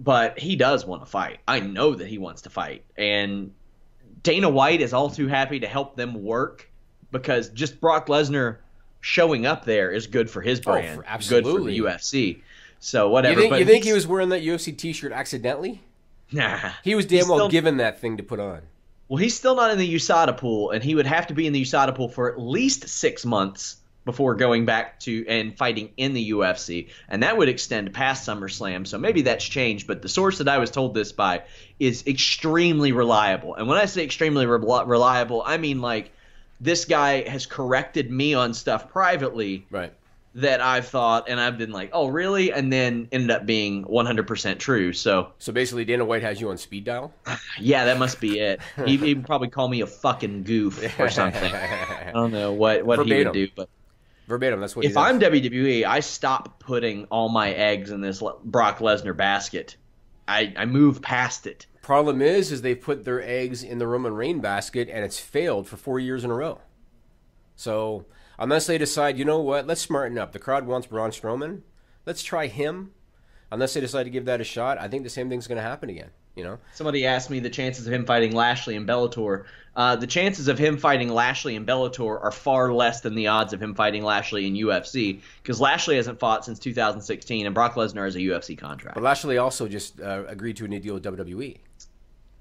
but he does want to fight. I know that he wants to fight. And Dana White is all too happy to help them work because just Brock Lesnar showing up there is good for his brand, good for the UFC. So whatever. You think he was wearing that UFC T-shirt accidentally? Nah. He was damn well given that thing to put on. Well, he's still not in the USADA pool, and he would have to be in the USADA pool for at least 6 months before going back to and fighting in the UFC, and that would extend past SummerSlam, so maybe that's changed, but the source that I was told this by is extremely reliable. And when I say extremely reliable, I mean like this guy has corrected me on stuff privately that I've thought, and I've been like, oh, really? And then ended up being 100% true. So basically Dana White has you on speed dial? Yeah, that must be it. He'd probably call me a fucking goof or something. I don't know what he would do, but verbatim, that's what he does. If I'm WWE, I stop putting all my eggs in this Brock Lesnar basket. I move past it. Problem is they put their eggs in the Roman Reigns basket, and it's failed for 4 years in a row. So unless they decide, you know what, let's smarten up. The crowd wants Braun Strowman. Let's try him. Unless they decide to give that a shot, I think the same thing's going to happen again. You know, somebody asked me the chances of him fighting Lashley in Bellator. The chances of him fighting Lashley in Bellator are far less than the odds of him fighting Lashley in UFC because Lashley hasn't fought since 2016 and Brock Lesnar has a UFC contract. But Lashley also just agreed to a new deal with WWE.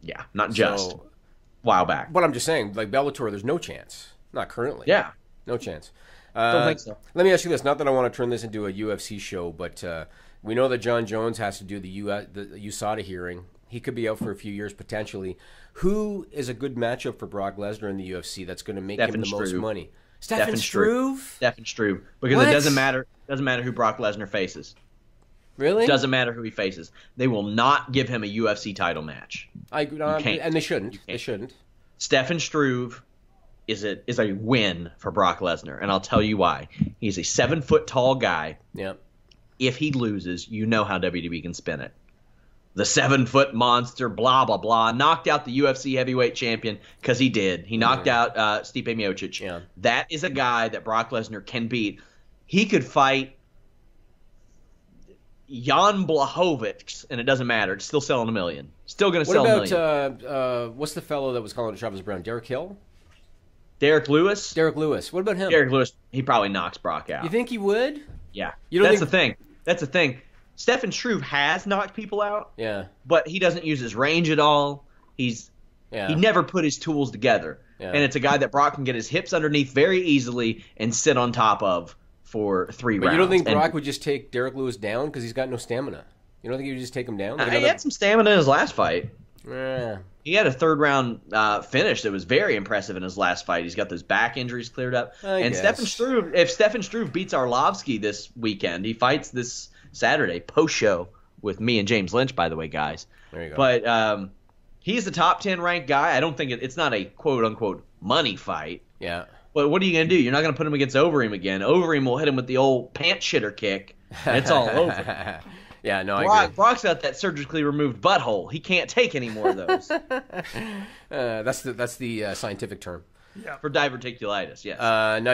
Yeah, not just a while back. But I'm just saying, like Bellator, there's no chance. Not currently. Yeah. No chance. Don't think so. Let me ask you this. Not that I want to turn this into a UFC show, but we know that John Jones has to do the USADA hearing. He could be out for a few years potentially. Who is a good matchup for Brock Lesnar in the UFC that's going to make him the most money? Stephen Struve? Stephen Struve. Because it doesn't matter who Brock Lesnar faces. Really? It doesn't matter who he faces. They will not give him a UFC title match. And they shouldn't. They shouldn't. Stephen Struve is a win for Brock Lesnar, and I'll tell you why. He's a 7-foot-tall guy. Yeah. If he loses, you know how WWE can spin it. The 7-foot monster, blah, blah, blah, knocked out the UFC heavyweight champion because he did. He knocked out Stipe Miocic. Yeah. That is a guy that Brock Lesnar can beat. He could fight Jan Blachowicz, and it doesn't matter. It's still selling $1 million. Still going to sell $1 million. What's the fellow that was calling Travis Brown? Derek Hill? Derek Lewis? Derek Lewis. What about him? Derek Lewis, he probably knocks Brock out. You think he would? Yeah. That's the thing. That's the thing. Stephen Struve has knocked people out. Yeah. But he doesn't use his range at all. He never put his tools together. Yeah. And it's a guy that Brock can get his hips underneath very easily and sit on top of for 3 rounds. But you don't think Brock would just take Derek Lewis down because he's got no stamina? You don't think he would just take him down? He had some stamina in his last fight. Yeah. He had a 3rd-round finish that was very impressive in his last fight. He's got those back injuries cleared up. If Stephen Struve beats Arlovsky this weekend, he fights this Saturday, post-show, with me and James Lynch, by the way, guys. There you go. But he's a top 10 ranked guy. I don't think it's not a quote-unquote money fight. Yeah. But what are you going to do? You're not going to put him against Overeem again. Overeem will hit him with the old pants shitter kick, and it's all over. Yeah, no, I agree. Brock's got that surgically removed butthole. He can't take any more of those. That's the scientific term. Yeah. For diverticulitis, yes. Now,